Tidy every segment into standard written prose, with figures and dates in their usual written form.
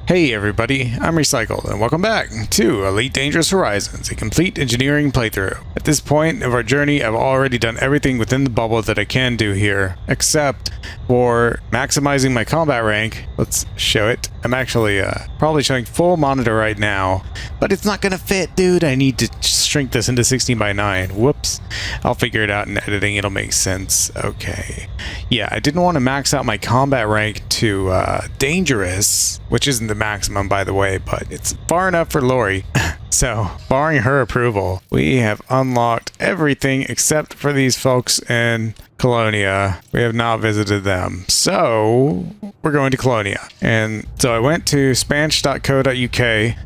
Hey everybody, I'm Recycled, and welcome back to Elite Dangerous Horizons, a complete engineering playthrough. At this point of our journey, I've already done everything within the bubble that I can do here, except for maximizing my combat rank. Let's show it. I'm actually probably showing full monitor right now, but it's not gonna fit, dude. I need to shrink this into 16 by 9. Whoops. I'll figure it out in editing. It'll make sense. Okay. Yeah, I didn't want to max out my combat rank to dangerous, which isn't the maximum, by the way, but it's far enough for Lori. So, barring her approval, we have unlocked everything except for these folks in Colonia. We have not visited them. So, we're going to Colonia. And so I went to spanch.co.uk.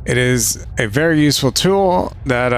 It is a very useful tool that,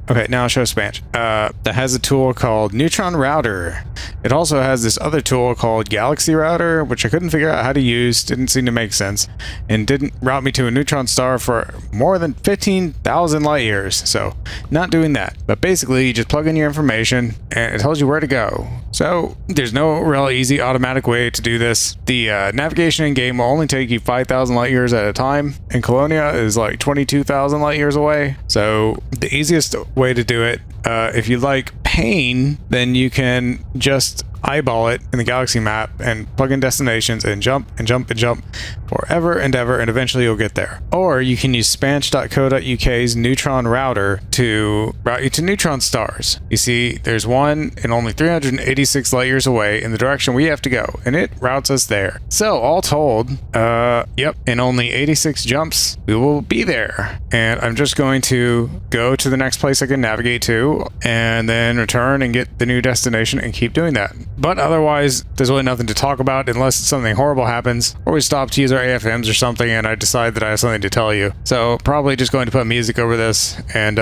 okay, now I'll show Spanch. That has a tool called Neutron Router. It also has this other tool called Galaxy Router, which I couldn't figure out how to use, didn't seem to make sense, and didn't route me to a neutron star for more than 15,000 light years. So, not doing that. But basically, you just plug in your information, and it tells you where to go. So, there's no real easy automatic way to do this. The navigation in game will only take you 5,000 light years at a time, and Colonia is like 22,000 light years away. So, the easiest way to do it, if you like pain, then you can just eyeball it in the galaxy map and plug in destinations and jump and jump and jump forever and ever, and eventually you'll get there. Or you can use spanch.co.uk's neutron router to route you to neutron stars. You see, there's one in only 386 light years away in the direction we have to go, and it routes us there. So all told, yep, in only 86 jumps, we will be there. And I'm just going to go to the next place I can navigate to, and then return and get the new destination and keep doing that. But otherwise, there's really nothing to talk about unless something horrible happens, or we stop to use our AFMs or something and I decide that I have something to tell you. So probably just going to put music over this, and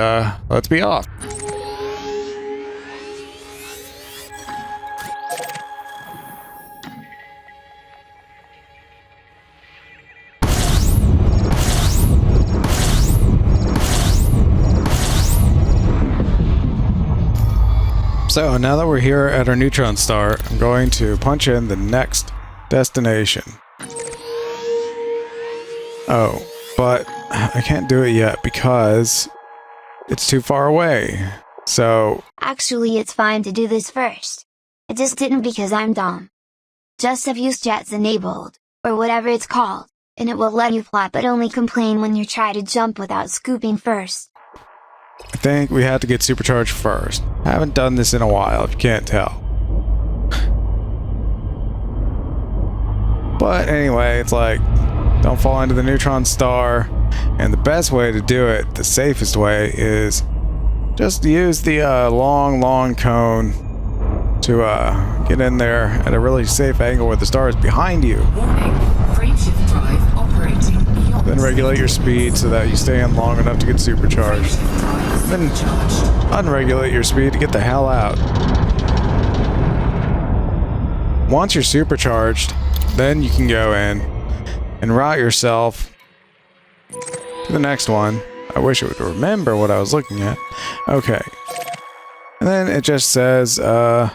let's be off. So now that we're here at our neutron star, I'm going to punch in the next destination. Oh, but I can't do it yet because it's too far away. So... Actually, it's fine to do this first. I just didn't because I'm dumb. Just have use jets enabled, or whatever it's called, and it will let you fly but only complain when you try to jump without scooping first. I think we had to get supercharged first. I haven't done this in a while, if you can't tell. But anyway, it's like, don't fall into the neutron star. And the best way to do it, the safest way, is just use the long cone to get in there at a really safe angle where the star is behind you. Warning, frameshift drive operating beyond. Then regulate your speed so that you stay in long enough to get supercharged. Then unregulate your speed to get the hell out. Once you're supercharged, then you can go in and route yourself to the next one. I wish I would remember what I was looking at. Okay. And then it just says that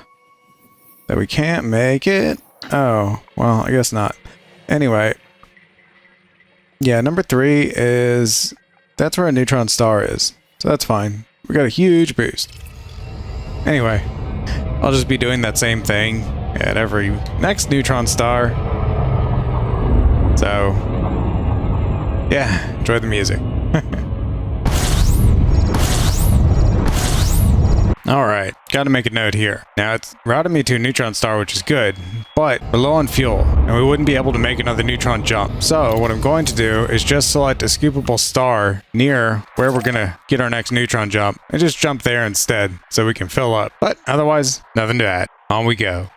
we can't make it. Oh, well, I guess not. Anyway. Yeah, number 3 is... that's where a neutron star is. So that's fine. We got a huge boost. Anyway, I'll just be doing that same thing at every next neutron star. So, yeah, enjoy the music. Alright, gotta make a note here. Now, it's routed me to a neutron star, which is good, but we're low on fuel, and we wouldn't be able to make another neutron jump. So, what I'm going to do is just select a scoopable star near where we're gonna get our next neutron jump, and just jump there instead, so we can fill up. But otherwise, nothing to add. On we go.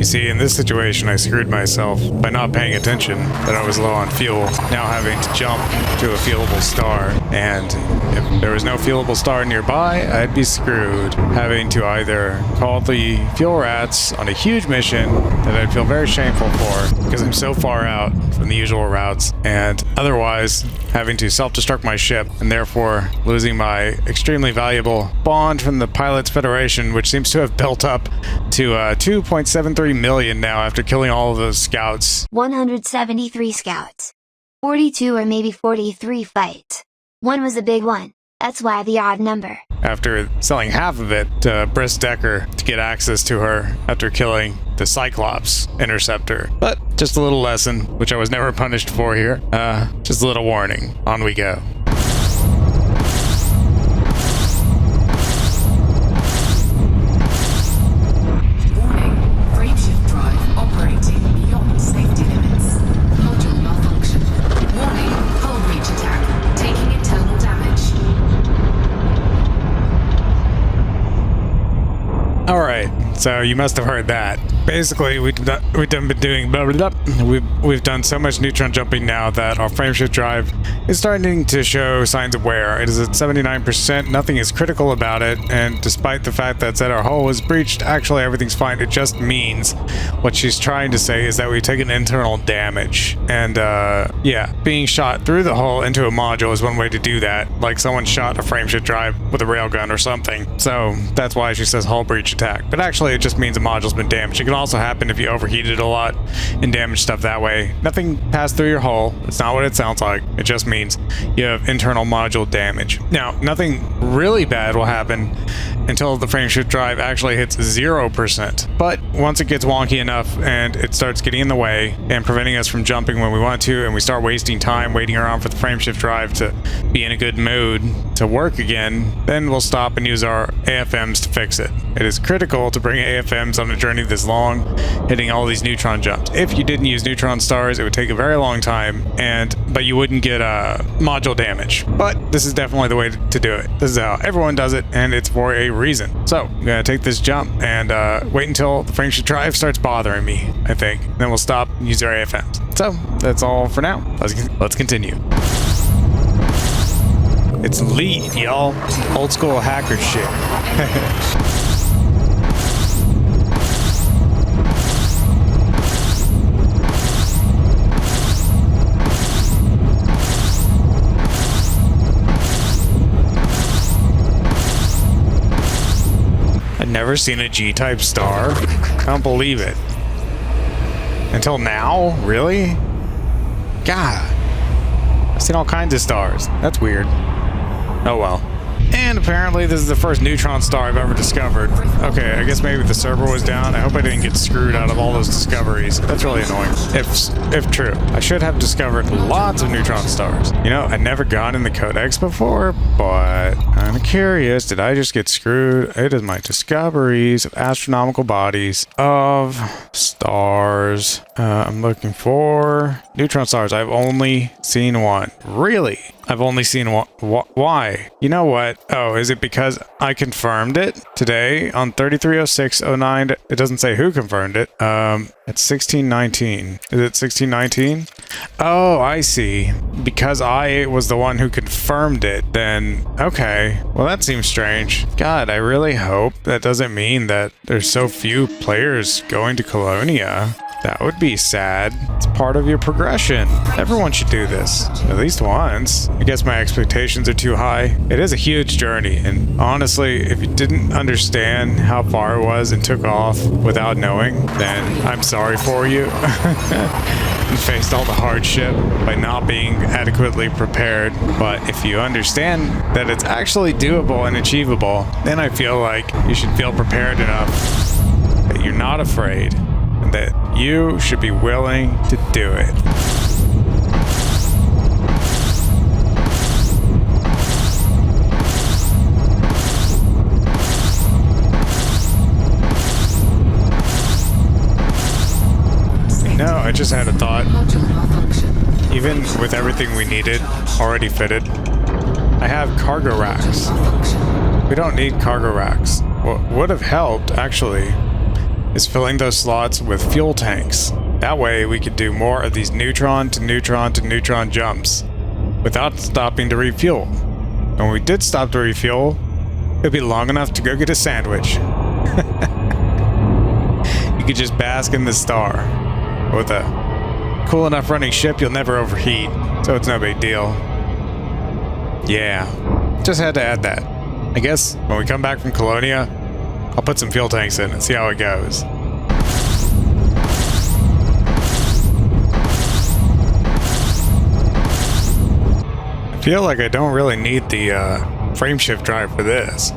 You see, in this situation, I screwed myself by not paying attention that I was low on fuel, now having to jump to a fuelable star. And if there was no fuelable star nearby, I'd be screwed, having to either call the fuel rats on a huge mission that I'd feel very shameful for because I'm so far out from the usual routes, and otherwise having to self-destruct my ship and therefore losing my extremely valuable bond from the Pilots Federation, which seems to have built up to 2.73 million now after killing all of those scouts. 173 scouts. 42 or maybe 43 fights. One was a big one. That's why the odd number. After selling half of it to Briss Decker to get access to her after killing the Cyclops interceptor. But just a little lesson, which I was never punished for here. Just a little warning. On we go. Warning, frameshift drive operating beyond safety limits. Module malfunction. Warning, hull breach attack. Taking internal damage. Alright, so you must have heard that. Basically, we've been doing blah, blah, blah. We've done so much neutron jumping now that our frameshift drive is starting to show signs of wear. It is at 79%, nothing is critical about it, and despite the fact that said our hull was breached, actually everything's fine. It just means what she's trying to say is that we've taken internal damage. And yeah, being shot through the hull into a module is one way to do that, like someone shot a frameshift drive with a railgun or something. So that's why she says hull breach attack. But actually it just means a module's been damaged. It can also happen if you overheated a lot and damage stuff that way. Nothing passed through your hull. It's not what it sounds like. It just means you have internal module damage. Now, nothing really bad will happen until the frameshift drive actually hits 0%. But once it gets wonky enough and it starts getting in the way and preventing us from jumping when we want to, and we start wasting time waiting around for the frameshift drive to be in a good mood to work again, then we'll stop and use our AFMs to fix it. It is critical to bring AFMs on a journey this long, hitting all these neutron jumps. If you didn't use neutron stars, it would take a very long time, but you wouldn't get module damage. But this is definitely the way to do it. This is how everyone does it, and it's for a reason. So I'm gonna take this jump and wait until the frameshift drive starts bothering me, I think. Then we'll stop and use our AFMs. So that's all for now. Let's continue. It's elite, y'all. Old school hacker shit. I'd never seen a G-type star. I don't believe it. Until now? Really? God. I've seen all kinds of stars. That's weird. Oh well. And apparently this is the first neutron star I've ever discovered. Okay, I guess maybe the server was down. I hope I didn't get screwed out of all those discoveries. That's really annoying. If true. I should have discovered lots of neutron stars. You know, I'd never gone in the codex before, but I'm curious, did I just get screwed? It is my discoveries of astronomical bodies of stars. I'm looking for neutron stars. I've only seen one. Really? I've only seen one. Why? You know what? Oh, is it because I confirmed it today on 330609? It doesn't say who confirmed it. It's 1619. Is it 1619? Oh, I see. Because I was the one who confirmed it, then okay. Well, that seems strange. God, I really hope that doesn't mean that there's so few players going to Colonia. That would be sad. It's part of your progression. Everyone should do this, at least once. I guess my expectations are too high. It is a huge journey, and honestly, if you didn't understand how far it was and took off without knowing, then I'm sorry for you. You faced all the hardship by not being adequately prepared, but if you understand that it's actually doable and achievable, then I feel like you should feel prepared enough that you're not afraid, and that you should be willing to do it. No, I just had a thought. Even with everything we needed already fitted, I have cargo racks. We don't need cargo racks. What would have helped, actually, is filling those slots with fuel tanks. That way we could do more of these neutron to neutron to neutron jumps. without stopping to refuel. When we did stop to refuel, it'd be long enough to go get a sandwich. You could just bask in the star. With a cool enough running ship, you'll never overheat, so it's no big deal. Yeah, just had to add that. I guess when we come back from Colonia, I'll put some fuel tanks in and see how it goes. I feel like I don't really need the frameshift drive for this.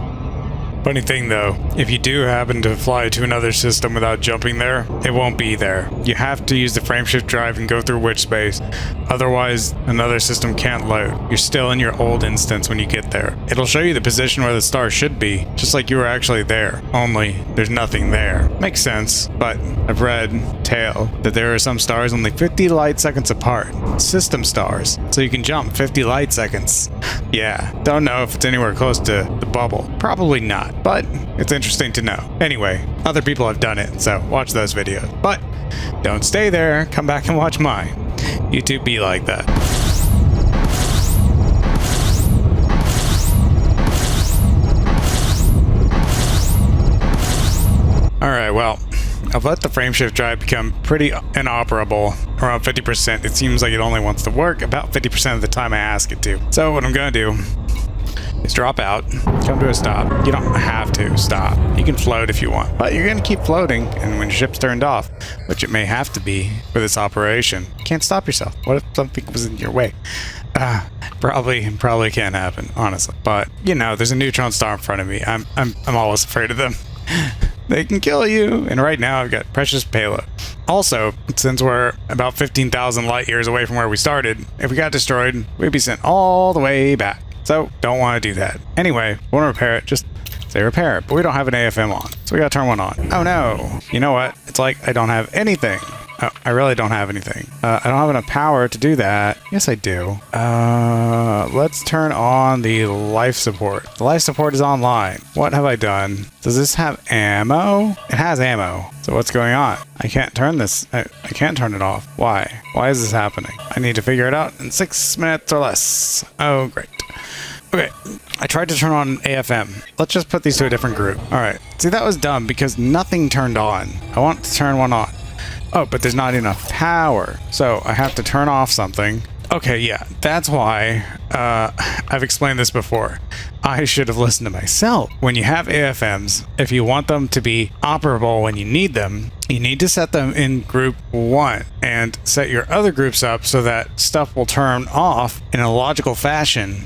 Funny thing though, if you do happen to fly to another system without jumping there, it won't be there. You have to use the frameshift drive and go through witch space. Otherwise, another system can't load. You're still in your old instance when you get there. It'll show you the position where the star should be, just like you were actually there, only there's nothing there. Makes sense, but I've read tale that there are some stars only 50 light seconds apart. System stars, so you can jump 50 light seconds. Yeah, don't know if it's anywhere close to the bubble. Probably not, but it's interesting to know. Anyway, other people have done it, so watch those videos. But don't stay there, come back and watch mine. YouTube be like that. Alright, well, I've let the frameshift drive become pretty inoperable, around 50%. It seems like it only wants to work about 50% of the time I ask it to. So what I'm gonna do is drop out, come to a stop. You don't have to stop. You can float if you want, but you're gonna keep floating, and when your ship's turned off, which it may have to be for this operation, you can't stop yourself. What if something was in your way? Probably can't happen, honestly. But you know, there's a neutron star in front of me. I'm always afraid of them. They can kill you, and right now I've got precious payload. Also, since we're about 15,000 light years away from where we started, if we got destroyed, we'd be sent all the way back. So, don't want to do that. Anyway, want to repair it, just say repair it, but we don't have an AFM on, so we gotta turn one on. Oh no! You know what? It's like I don't have anything. Oh, I really don't have anything. I don't have enough power to do that. Yes, I do. Let's turn on the life support. The life support is online. What have I done? Does this have ammo? It has ammo. So what's going on? I can't turn this. I can't turn it off. Why? Why is this happening? I need to figure it out in 6 minutes or less. Oh, great. Okay, I tried to turn on AFM. Let's just put these to a different group. All right. See, that was dumb because nothing turned on. I want to turn one on. Oh, but there's not enough power. So I have to turn off something. Okay, yeah, that's why I've explained this before. I should have listened to myself. When you have AFMs, if you want them to be operable when you need them, you need to set them in group 1 and set your other groups up so that stuff will turn off in a logical fashion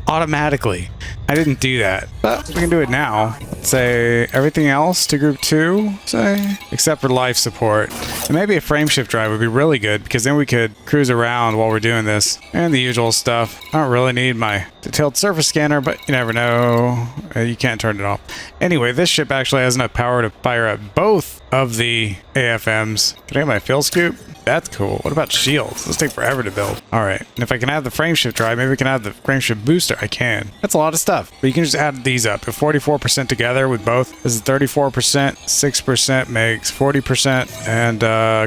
automatically. I didn't do that, but we can do it now. Let's say everything else to group 2, say, except for life support. And maybe a frameshift drive would be really good because then we could cruise around while we're doing this and the usual stuff. I don't really need my detailed surface scanner, but you never know. You can't turn it off. Anyway, this ship actually has enough power to fire up both of the AFMs. Can I get my fill scoop? That's cool. What about shields? Those take forever to build. All right. And if I can have the frameshift drive, maybe we can have the frameshift booster. I can. That's a lot of stuff. But you can just add these up. If 44% together with both, this is 34%. 6% makes 40%. And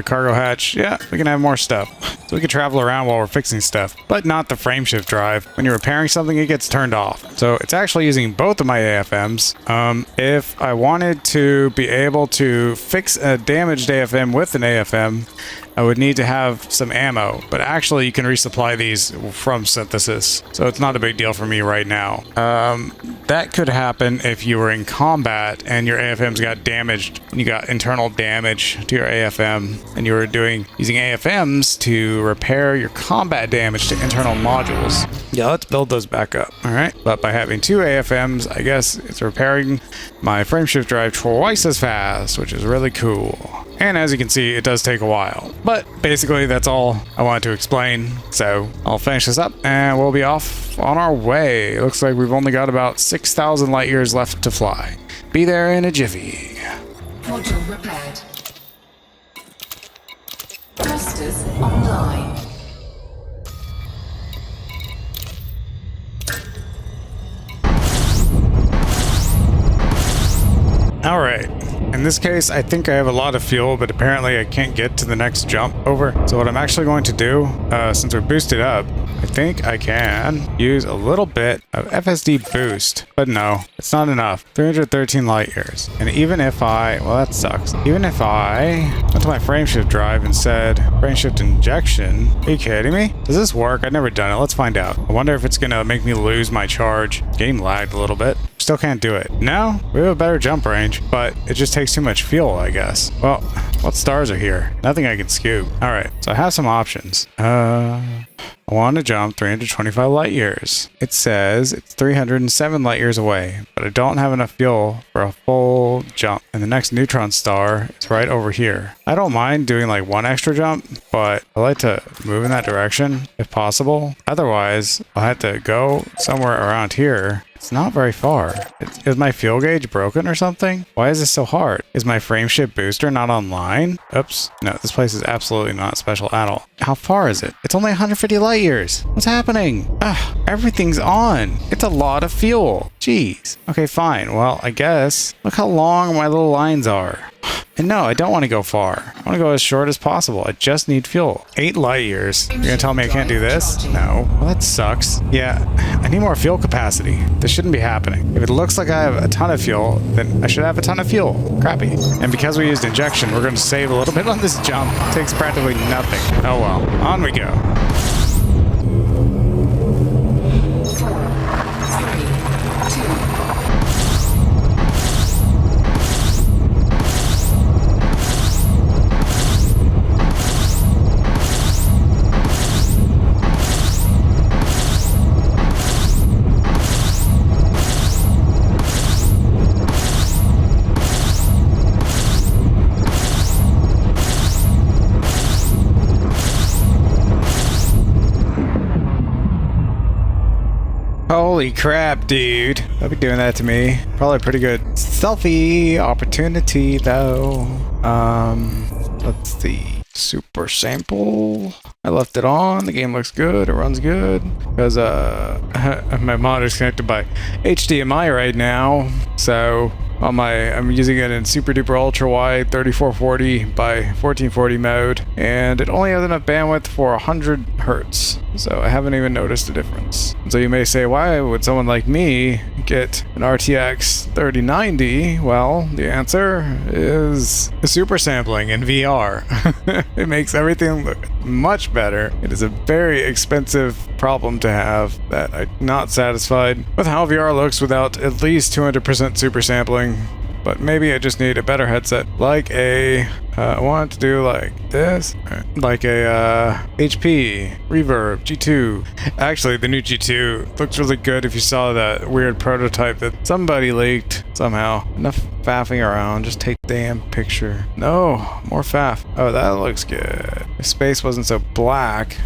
cargo hatch. Yeah, we can have more stuff. So we can travel around while we're fixing stuff. But not the frameshift drive. When you're repairing something, it gets turned off. So it's actually using both of my AFMs. If I wanted to be able to fix a damaged AFM with an AFM, I would need to have some ammo, but actually you can resupply these from synthesis, so it's not a big deal for me right now. That could happen if you were in combat and your AFMs got damaged, and you got internal damage to your AFM, and you were using AFMs to repair your combat damage to internal modules. Yeah, let's build those back up, alright? But by having 2 AFMs, I guess it's repairing my frameshift drive twice as fast, which is really cool. And as you can see, it does take a while. But basically, that's all I wanted to explain. So I'll finish this up and we'll be off on our way. It looks like we've only got about 6,000 light years left to fly. Be there in a jiffy. Module repaired. Thrusters online. All right. In this case, I think I have a lot of fuel, but apparently I can't get to the next jump over. So what I'm actually going to do, since we're boosted up, I think I can use a little bit of FSD boost, but no, it's not enough. 313 light years. And even if well, that sucks. Even if I went to my frameshift drive and said frameshift injection, are you kidding me? Does this work? I've never done it. Let's find out. I wonder if it's gonna make me lose my charge. Game lagged a little bit. Still can't do it. Now we have a better jump range, but it just takes too much fuel, I guess. Well, what stars are here? Nothing I can scoop. All right, so I have some options. I want to jump 325 light years. It says it's 307 light years away, but I don't have enough fuel for a full jump. And the next neutron star is right over here. I don't mind doing like one extra jump, but I like to move in that direction if possible. Otherwise, I'll have to go somewhere around here. It's not very far. Is my fuel gauge broken or something? Why is this so hard? Is my frameshift booster not online? Oops. No, this place is absolutely not special at all. How far is it? It's only 150 light years. What's happening? Everything's on. It's a lot of fuel. Jeez. Okay, fine. Well, I guess. Look how long my little lines are. And no, I don't want to go far. I want to go as short as possible. I just need fuel. 8 light years. You're gonna tell me I can't do this? No. Well, that sucks. Yeah, I need more fuel capacity. This shouldn't be happening. If it looks like I have a ton of fuel, then I should have a ton of fuel. Crappy. And because we used injection, we're gonna save a little bit on this jump. It takes practically nothing. Oh well. On we go. 4, 3, 2. Holy crap, dude. They'll be doing that to me. Probably a pretty good selfie opportunity, though. Let's see. Super sample. I left it on. The game looks good. It runs good. Because my monitor's connected by HDMI right now. So I'm using it in super duper ultra wide 3440 by 1440 mode, and it only has enough bandwidth for 100 hertz. So I haven't even noticed a difference. And so you may say, why would someone like me get an RTX 3090? Well, the answer is super sampling in VR. It makes everything look much better. It is a very expensive problem to have that I'm not satisfied with how VR looks without at least 200% super sampling. But maybe I just need a better headset, like I want to do like this, like a HP Reverb G2. Actually, the new G2 looks really good. If you saw that weird prototype that somebody leaked somehow. Enough faffing around, just take the damn picture. No, more faff. Oh, that looks good. If space wasn't so black.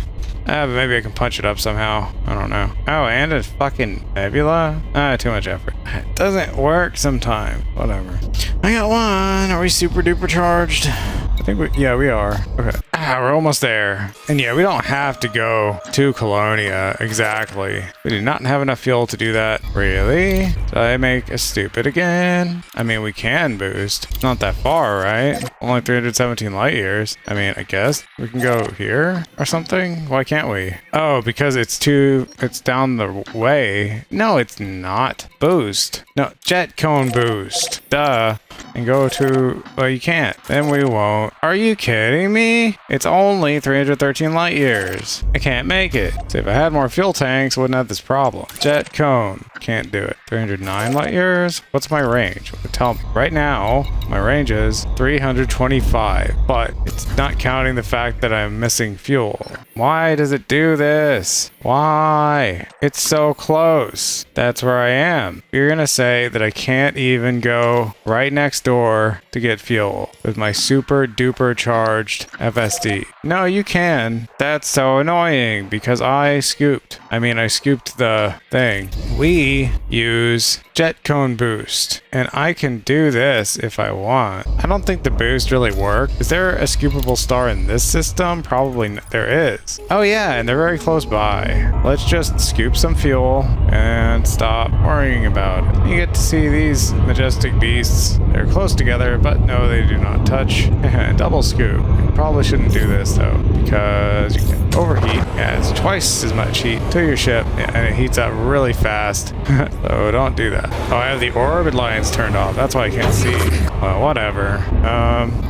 But maybe I can punch it up somehow. I don't know. Oh, and a fucking nebula? Too much effort. It doesn't work sometimes. Whatever. I got one. Are we super duper charged? I think yeah, we are. Okay. We're almost there. And yeah, we don't have to go to Colonia exactly. We do not have enough fuel to do that. Really? Did I make a stupid again? I mean, we can boost. It's not that far, right? Only 317 light years. I mean, I guess we can go here or something. Why can't we? Oh, because it's down the way. No, it's not. Boost. No, jet cone boost. Duh. And go to, well, you can't. Then we won't. Are you kidding me? It's only 313 light years. I can't make it. So if I had more fuel tanks, I wouldn't have this problem. Jet cone. Can't do it. 309 light years? What's my range? Tell me. Right now, my range is 325, but it's not counting the fact that I'm missing fuel. Why does it do this? Why? It's so close. That's where I am. You're gonna say that I can't even go right next door to get fuel with my super duper charged FSD. No, you can. That's so annoying because I scooped the thing. We use jet cone boost, and I can do this if I want. I don't think the boost really worked. Is there a scoopable star in this system? Probably there is. tanks. Oh yeah, and they're very close by. Let's just scoop some fuel and stop worrying about it. You get to see these majestic beasts. They're close together, but no, they do not touch. Double scoop. You probably shouldn't do this though, because you can overheat. Yeah, it's twice as much heat to your ship, and it heats up really fast. So don't do that. Oh, I have the orbit lines turned off. That's why I can't see. Well, whatever.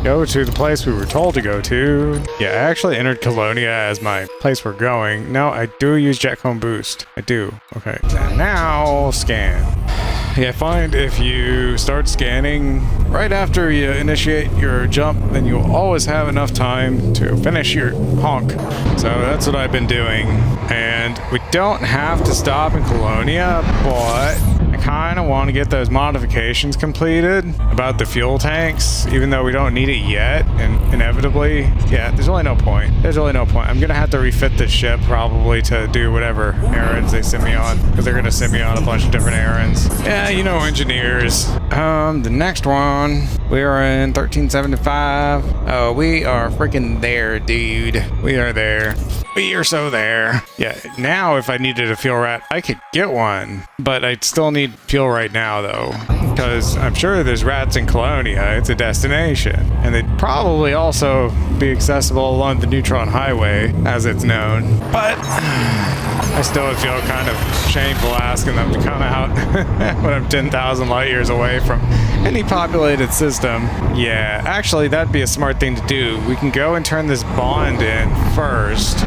Go to the place we were told to go to. Yeah, I actually entered Colonia as my place we're going. No, I do use Jetcone Boost. I do. Okay. And now scan. Yeah, I find if you start scanning right after you initiate your jump, then you'll always have enough time to finish your honk. So that's what I've been doing. And we don't have to stop in Colonia, but I kind of want to get those modifications completed about the fuel tanks, even though we don't need it yet. And inevitably, yeah, there's really no point. There's really no point. I'm going to have to refit this ship probably to do whatever errands they send me on, because they're going to send me on a bunch of different errands. Yeah, you know, engineers. The next one, we are in 1375. Oh, we are freaking there, dude. We are there. We are so there. Yeah, now if I needed a fuel rat, I could get one, but I'd still need fuel right now though, because I'm sure there's rats in Colonia. It's a destination, and they'd probably also be accessible along the Neutron Highway, as it's known. But I still would feel kind of shameful asking them to come out when I'm 10,000 light years away from any populated system. Yeah, actually, that'd be a smart thing to do. We can go and turn this bond in first.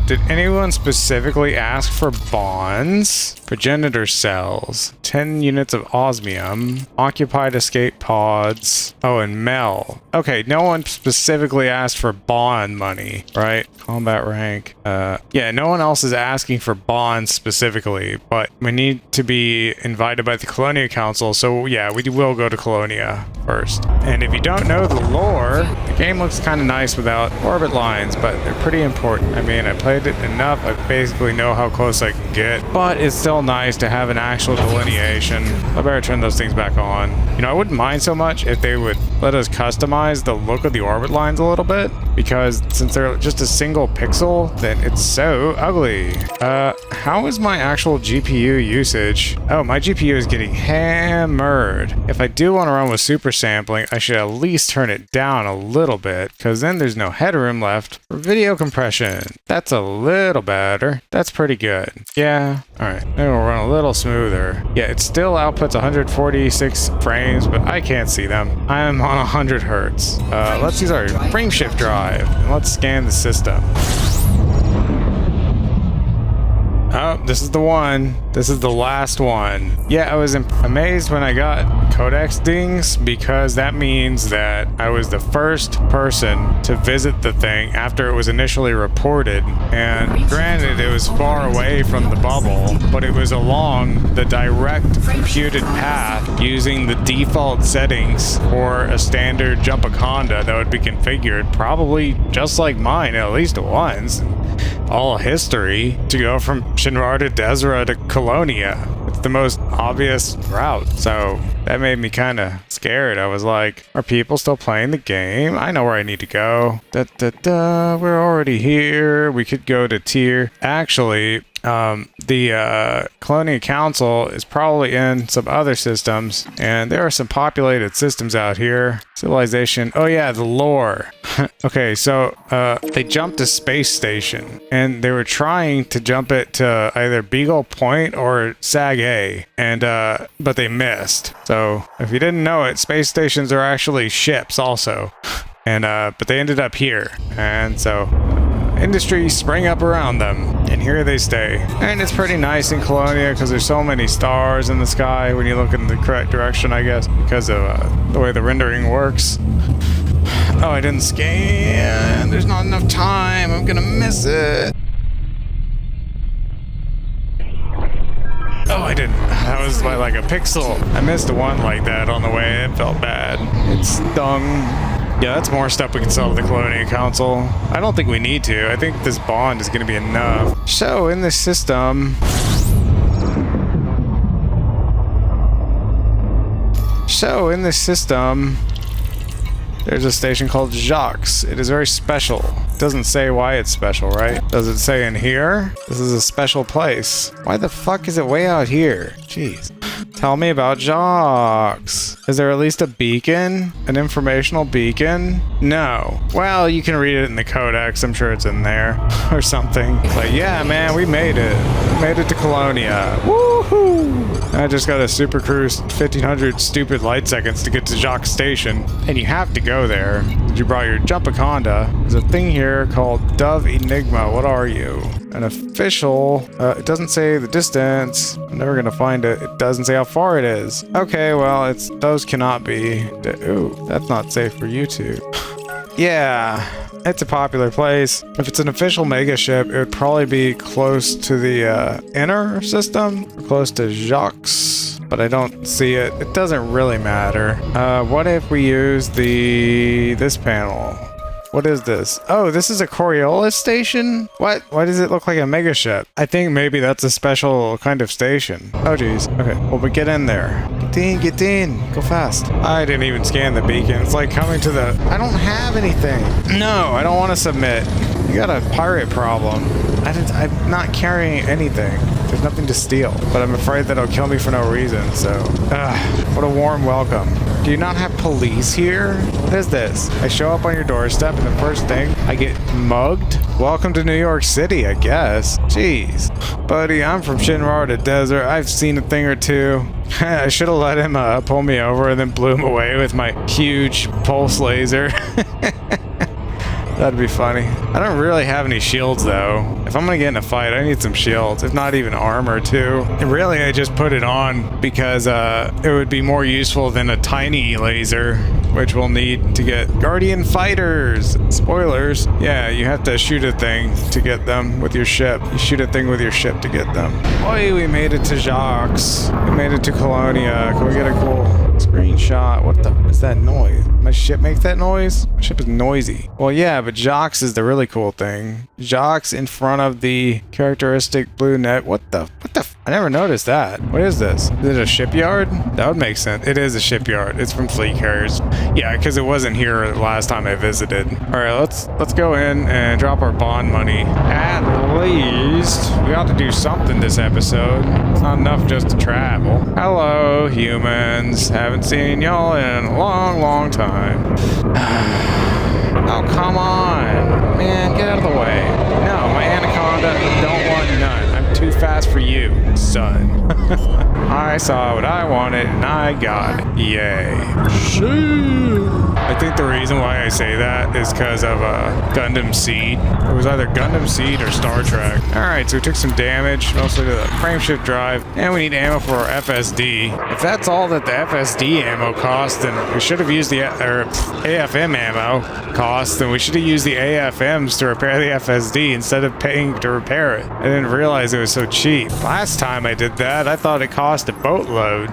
Did anyone specifically ask for bonds? Progenitor cells. 10 units of osmium. Occupied escape pods. Oh, and Mel. Okay, no one specifically asked for bond money, right? Combat rank. Yeah, no one else is asking for bonds specifically, but we need to be invited by the Colonia Council, so yeah, we will go to Colonia first. And if you don't know the lore, the game looks kind of nice without orbit lines, but they're pretty important. I mean, I played it enough, I basically know how close I can get, but it's still nice to have an actual delineation. I better turn those things back on. You know, I wouldn't mind so much if they would let us customize the look of the orbit lines a little bit, because since they're just a single pixel, then it's so ugly. How is my actual GPU usage? Oh, my GPU is getting hammered. If I do want to run with super sampling, I should at least turn it down a little bit, because then there's no headroom left for video compression. That's a little better. That's pretty good. Yeah. All right. Maybe we'll run a little smoother. Yeah, it still outputs 146 frames, but I can't see them. I'm on 100 hertz. Let's use our frame shift drive and let's scan the system. Oh, this is the one. This is the last one. Yeah, I was amazed when I got codex dings, because that means that I was the first person to visit the thing after it was initially reported. And granted, it was far away from the bubble, but it was along the direct computed path using the default settings for a standard Jumpaconda that would be configured probably just like mine at least once. All history to go from Shinrar to Desra to Colonia. It's the most obvious route, so that made me kind of scared. I was like, are people still playing the game? I know where I need to go. We're already here. We could go to tier. Actually, the Colonia Council is probably in some other systems, and there are some populated systems out here. Civilization. Oh yeah, the lore. Okay, so they jumped a space station, and they were trying to jump it to either Beagle Point or Sag A, and but they missed. So if you didn't know it, space stations are actually ships also, and but they ended up here, and so industry sprang up around them, and here they stay. And it's pretty nice in Colonia because there's so many stars in the sky when you look in the correct direction, I guess, because of the way the rendering works. Oh, I didn't scan. There's not enough time. I'm gonna miss it. Oh, I didn't. That was by like a pixel. I missed one like that on the way. It felt bad. It stung. Yeah, that's more stuff we can sell to the Colonia Council. I don't think we need to. I think this bond is going to be enough. So, in this system... there's a station called Jacques. It is very special. It doesn't say why it's special, right? Does it say in here? This is a special place. Why the fuck is it way out here? Jeez. Tell me about jocks. Is there at least a beacon? An informational beacon? No. Well, you can read it in the codex. I'm sure it's in there or something. But yeah, man, we made it. We made it to Colonia. Woohoo! I just got a super cruise 1500 stupid light seconds to get to Jacques Station. And you have to go there. You brought your Jumpaconda. There's a thing here called Dove Enigma. What are you? An official. It doesn't say the distance. I'm never gonna find it. It doesn't say how far it is. Okay, well, those cannot be. Ooh, that's not safe for you two. Yeah, it's a popular place. If it's an official mega ship, it would probably be close to the inner system, close to Jacques, but I don't see it. It doesn't really matter. What if we use this panel? What is this? Oh, this is a Coriolis station? What? Why does it look like a mega ship? I think maybe that's a special kind of station. Oh, geez. Okay, well, but get in there. Get in. Go fast. I didn't even scan the beacon. It's like coming to the... I don't have anything. No, I don't want to submit. You got a pirate problem. I'm not carrying anything. There's nothing to steal, but I'm afraid that it'll kill me for no reason, so... what a warm welcome. Do you not have police here? What is this? I show up on your doorstep and the first thing, I get mugged? Welcome to New York City, I guess. Jeez. Buddy, I'm from Shinra Desert. I've seen a thing or two. I should have let him pull me over and then blew him away with my huge pulse laser. That'd be funny. I don't really have any shields though. If I'm gonna get in a fight, I need some shields, if not even armor too. And really, I just put it on because it would be more useful than a tiny laser, which we'll need to get Guardian fighters. Spoilers. Yeah, you have to shoot a thing to get them with your ship. You shoot a thing with your ship to get them. Boy, we made it to Jacques. We made it to Colonia. Can we get a cool screenshot? What the is that noise? My ship makes that noise? My ship is noisy. Well, yeah, but Jacques is the really cool thing. Jacques in front of the characteristic blue net. What the I never noticed that. What is this? Is it a shipyard? That would make sense. It is a shipyard. It's from Fleet Carriers. Yeah, because it wasn't here the last time I visited. All right, let's go in and drop our bond money. At least we ought to do something this episode. It's not enough just to travel. Hello, humans. Haven't seen y'all in a long time. Oh, come on. Man, get out of the way. No, my anaconda don't want none. I'm too fast for you, son. I saw what I wanted and I got it. Yay. Shoo. I think the reason why I say that is because of Gundam Seed. It was either Gundam Seed or Star Trek. Alright, so we took some damage, mostly to the frameshift drive, and we need ammo for our FSD. If that's all that the FSD ammo costs, then we should have used the AFM ammo costs, then we should have used the AFMs to repair the FSD instead of paying to repair it. I didn't realize it was so cheap. Last time I did that, I thought it cost a boatload.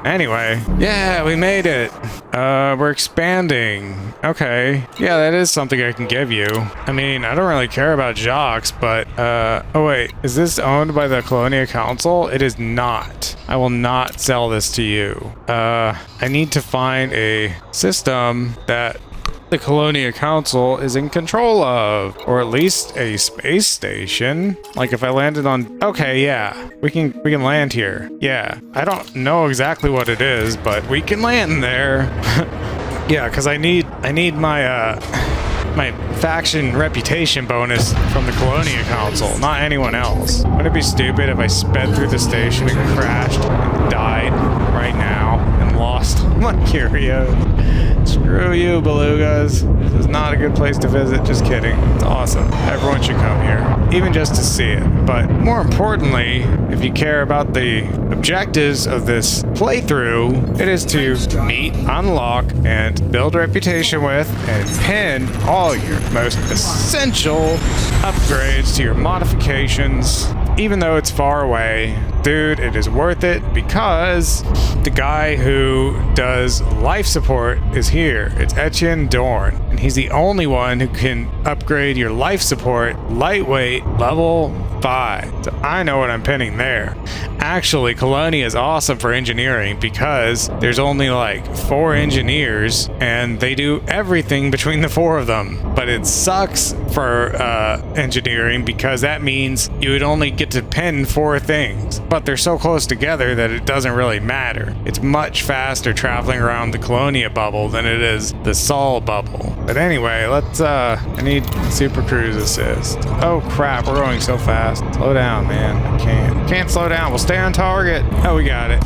Anyway, yeah, we made it. We're expanding. Okay. Yeah, that is something I can give you. I mean, I don't really care about Jacques, but, oh wait, is this owned by the Colonia Council? It is not. I will not sell this to you. I need to find a system that the Colonia Council is in control of, or at least a space station. Like if I landed on, okay, yeah, we can land here. Yeah, I don't know exactly what it is, but we can land there. Yeah, because I need my my faction reputation bonus from the Colonia Council, not anyone else. Wouldn't it be stupid if I sped through the station and crashed and died right now and lost my curios? Screw you, belugas. This is not a good place to visit. Just kidding. It's awesome. Everyone should come here, even just to see it. But more importantly, if you care about the objectives of this playthrough, it is to meet, unlock, and build a reputation with, and pin all your most essential upgrades to your modifications. Even though it's far away, dude, it is worth it because the guy who does life support is here. It's Etienne Dorn, and he's the only one who can upgrade your life support lightweight level 5. So I know what I'm pinning there. Actually, Colonia is awesome for engineering because there's only like 4 engineers and they do everything between the 4 of them. But it sucks for engineering because that means you would only get to pin 4 things. But they're so close together that it doesn't really matter. It's much faster traveling around the Colonia bubble than it is the Sol bubble. But anyway, let's I need super cruise assist. Oh crap, we're going so fast. Slow down, man. I can't slow down. We'll stay on target. Oh, we got it.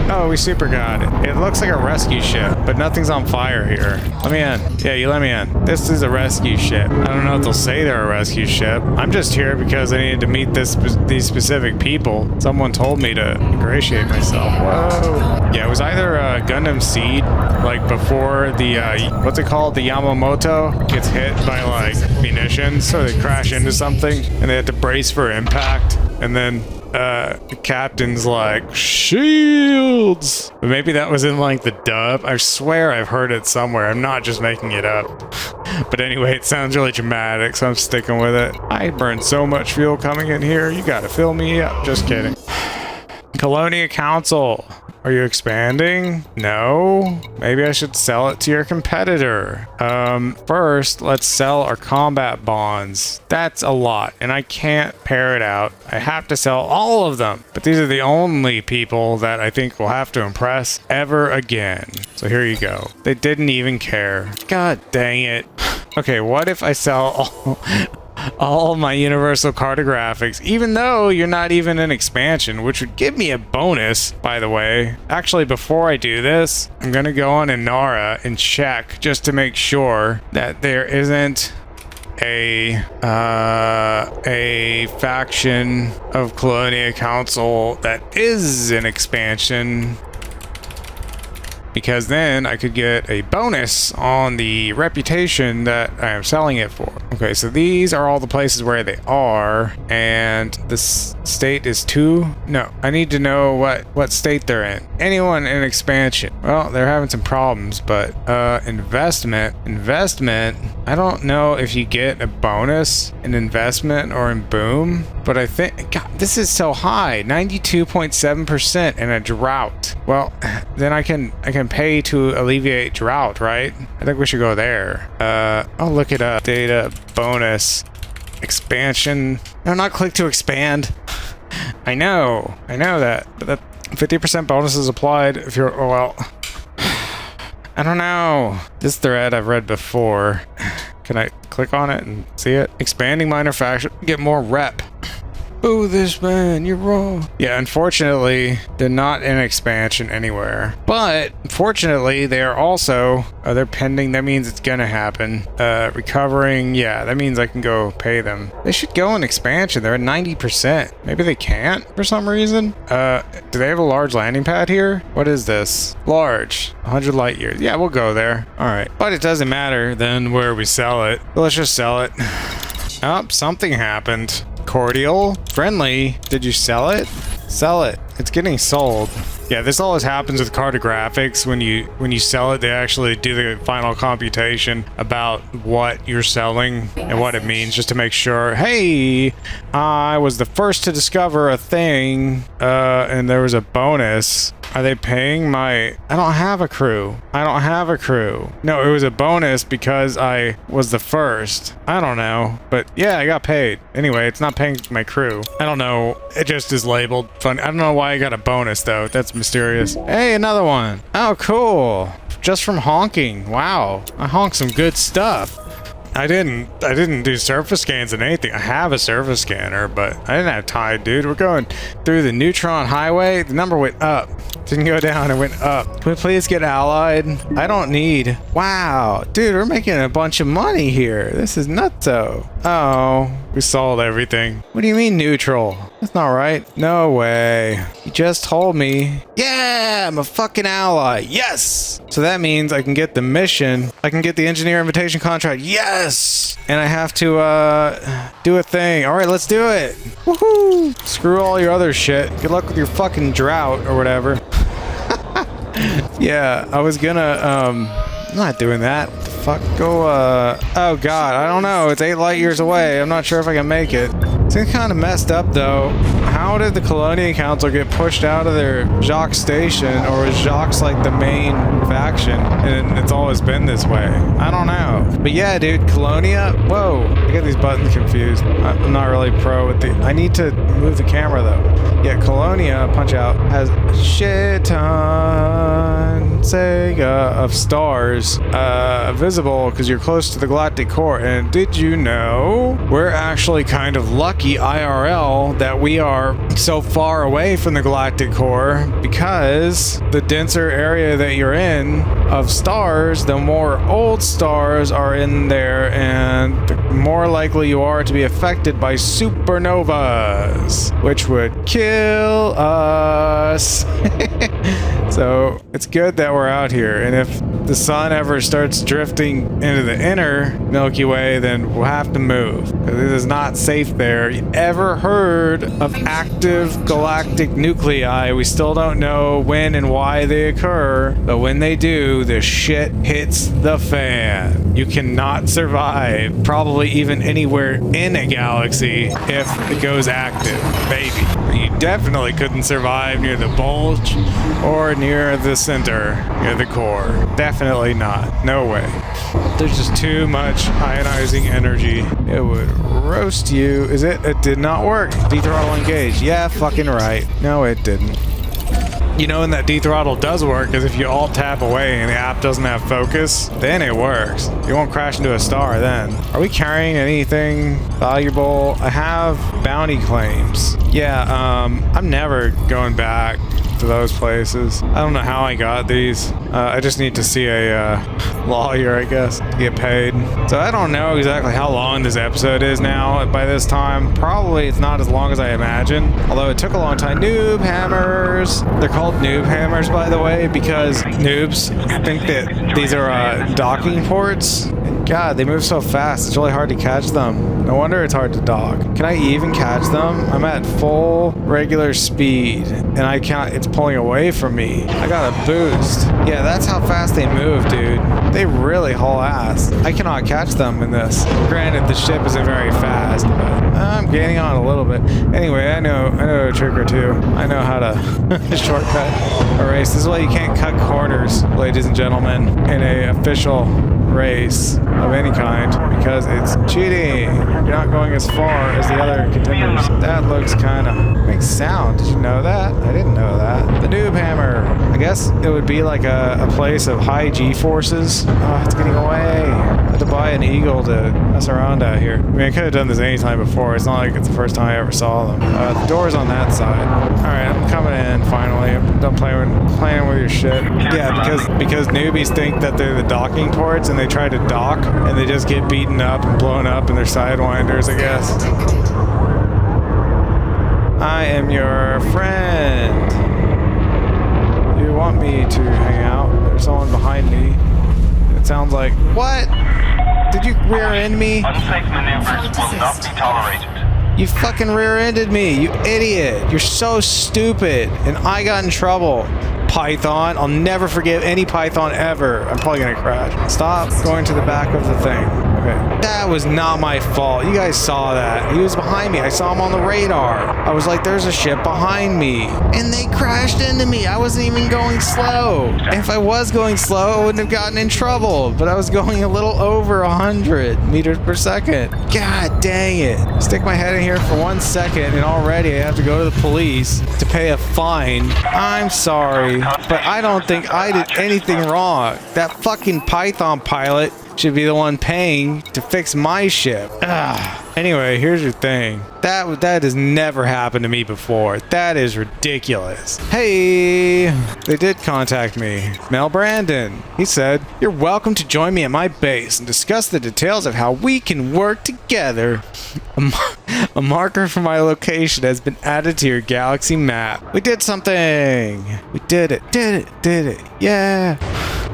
Oh, we super got it. It looks like a rescue ship, but nothing's on fire here. Let me in. Yeah, you let me in. This is a rescue ship. I don't know if they'll say they're a rescue ship. I'm just here because I needed to meet these specific people. Someone told me to ingratiate myself. Whoa. Yeah, it was either Gundam Seed, like before the, what's it called? The Yamamoto gets hit by like munitions, so they crash into something and they have to brace for impact. And then the captain's like, shields! But maybe that was in like the dub. I swear I've heard it somewhere. I'm not just making it up. But anyway, it sounds really dramatic, so I'm sticking with it. I burned so much fuel coming in here. You gotta fill me up. Just kidding. Colonia Council. Are you expanding? No? Maybe I should sell it to your competitor. First, let's sell our combat bonds. That's a lot, and I can't pair it out. I have to sell all of them. But these are the only people that I think will have to impress ever again. So here you go. They didn't even care. God dang it. Okay, what if I sell all my universal cartographics, even though you're not even an expansion, which would give me a bonus, by the way. Actually, before I do this, I'm gonna go on Inara and check just to make sure that there isn't a faction of Colonia Council that is an expansion, because then I could get a bonus on the reputation that I am selling it for. Okay, so these are all the places where they are, and the state is 2. No, I need to know what state they're in. Anyone in expansion. Well, they're having some problems, but investment. I don't know if you get a bonus in investment or in boom, but I think, God, this is so high, 92.7% in a drought. Well, then I can pay to alleviate drought, right? I think we should go there. I'll look it up. Data bonus expansion. No, not click to expand. I know that, but that 50% bonus is applied if you're, oh, well, I don't know. This thread I've read before. Can I click on it and see it? Expanding manufacture, get more rep. Oh, this man, you're wrong. Yeah, unfortunately, they're not in expansion anywhere. But, fortunately, they are also, they're pending. That means it's gonna happen. Recovering, yeah, that means I can go pay them. They should go in expansion. They're at 90%. Maybe they can't for some reason. Do they have a large landing pad here? What is this? Large, 100 light years. Yeah, we'll go there. All right, but it doesn't matter then where we sell it. Let's just sell it. Oh, something happened. Cordial, friendly. Did you sell it? Sell it. It's getting sold. Yeah, this always happens with cartographics. When you sell it, they actually do the final computation about what you're selling and what it means, just to make sure, hey, I was the first to discover a thing, and there was a bonus. Are they paying my... I don't have a crew. No, it was a bonus because I was the first. I don't know. But yeah, I got paid. Anyway, it's not paying my crew. I don't know. It just is labeled fun. I don't know why I got a bonus, though. That's mysterious. Hey, another one. Oh, cool. Just from honking. Wow. I honked some good stuff. I didn't do surface scans and anything. I have a surface scanner, but I didn't have time, dude. We're going through the neutron highway. The number went up. Didn't go down, it went up. Can we please get allied? I don't need... Wow, dude, we're making a bunch of money here. This is nutso. Oh, we solved everything. What do you mean neutral? That's not right. No way. You just told me. Yeah, I'm a fucking ally. Yes! So that means I can get the mission. I can get the engineer invitation contract. Yes! And I have to, do a thing. All right, let's do it. Woohoo! Screw all your other shit. Good luck with your fucking drought or whatever. Yeah, I was gonna, I'm not doing that. Fuck, go, oh god, I don't know. It's 8 light years away. I'm not sure if I can make it. Seems kind of messed up, though. How did the Colonia Council get pushed out of their Jacques station, or was Jacques like the main faction, and it's always been this way? I don't know. But yeah, dude, Colonia, whoa, I get these buttons confused. I'm not really pro with the, I need to move the camera, though. Yeah, Colonia, punch out, has a shit ton, Sag A of stars, visible because you're close to the galactic core. And did you know we're actually kind of lucky IRL that we are so far away from the galactic core, because the denser area that you're in of stars, the more old stars are in there, and the more likely you are to be affected by supernovas, which would kill us. So it's good that we're out here, and if the sun ever starts drifting into the inner Milky Way, then we'll have to move, because it is not safe there. You ever heard of active galactic nuclei? We still don't know when and why they occur, but when they do, the shit hits the fan. You cannot survive, probably even anywhere in a galaxy, if it goes active, baby. You definitely couldn't survive near the bulge or near the center, near the core. Definitely not. No way. There's just too much ionizing energy. It would roast you. Is it? It did not work. Dethrottle engage. Yeah, fucking right. No, it didn't. You know when that dethrottle does work is if you alt tap away and the app doesn't have focus, then it works. You won't crash into a star then. Are we carrying anything valuable? I have bounty claims. Yeah, I'm never going back to those places. I don't know how I got these. I just need to see a lawyer, I guess, to get paid. So I don't know exactly how long this episode is now by this time. Probably it's not as long as I imagine, although it took a long time. Noob hammers. They're called noob hammers, by the way, because noobs think that these are docking ports. And God, they move so fast, it's really hard to catch them. No wonder it's hard to dock. Can I even catch them? I'm at full regular speed, and I can't, it's pulling away from me. I got a boost. Yeah, that's how fast they move, dude. They really haul ass. I cannot catch them in this. Granted, the ship isn't very fast, but I'm gaining on a little bit. Anyway, I know a trick or two. I know how to shortcut a race. This is why you can't cut corners, ladies and gentlemen, in a official race of any kind, because it's cheating. You're not going as far as the other contenders. That looks kind of makes sound. Did you know that? I didn't know that. The noob hammer. I guess it would be like a place of high G-forces. Oh, it's getting away. I had to buy an eagle to mess around out here. I mean, I could have done this anytime before. It's not like it's the first time I ever saw them. The door's on that side. Alright, I'm coming in finally. I'm done playing with your shit. Yeah, because newbies think that they're the docking ports, and they try to dock, and they just get beaten up and blown up in their sidewinders, I guess. I am your friend. You want me to hang out? There's someone behind me. It sounds like... What? Did you rear-end me? Unsafe maneuvers will not be tolerated. You fucking rear-ended me, you idiot. You're so stupid. And I got in trouble. Python. I'll never forgive any Python ever. I'm probably gonna crash. Stop going to the back of the thing. Okay. That was not my fault. You guys saw that. He was behind me. I saw him on the radar. I was like, there's a ship behind me. And they crashed into me. I wasn't even going slow. And if I was going slow, I wouldn't have gotten in trouble. But I was going a little over 100 meters per second. God dang it. Stick my head in here for 1 second and already I have to go to the police to pay a fine. I'm sorry, but I don't think I did anything wrong. That fucking Python pilot should be the one paying to fix my ship. Ugh. Anyway, here's your thing. That has never happened to me before. That is ridiculous. Hey, they did contact me. Mel Brandon. He said, "You're welcome to join me at my base and discuss the details of how we can work together. A marker for my location has been added to your galaxy map. We did something. We did it. Yeah."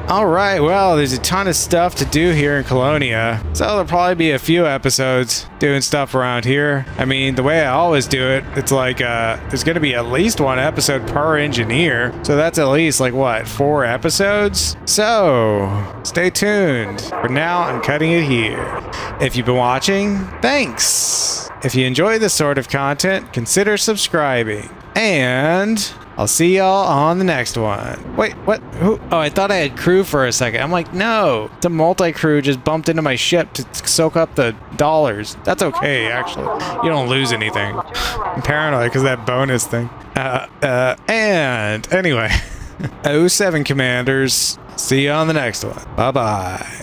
Alright, well, there's a ton of stuff to do here in Colonia, so there'll probably be a few episodes doing stuff around here. I mean, the way I always do it, it's like, there's gonna be at least one episode per engineer, so that's at least, like, what, 4 episodes? So, stay tuned. For now, I'm cutting it here. If you've been watching, thanks! If you enjoy this sort of content, consider subscribing. And I'll see y'all on the next one. Wait, what? Who? Oh, I thought I had crew for a second. I'm like, no. The multi-crew just bumped into my ship to soak up the dollars. That's okay, actually. You don't lose anything. I'm paranoid because of that bonus thing. And anyway, 07 Commanders. See you on the next one. Bye-bye.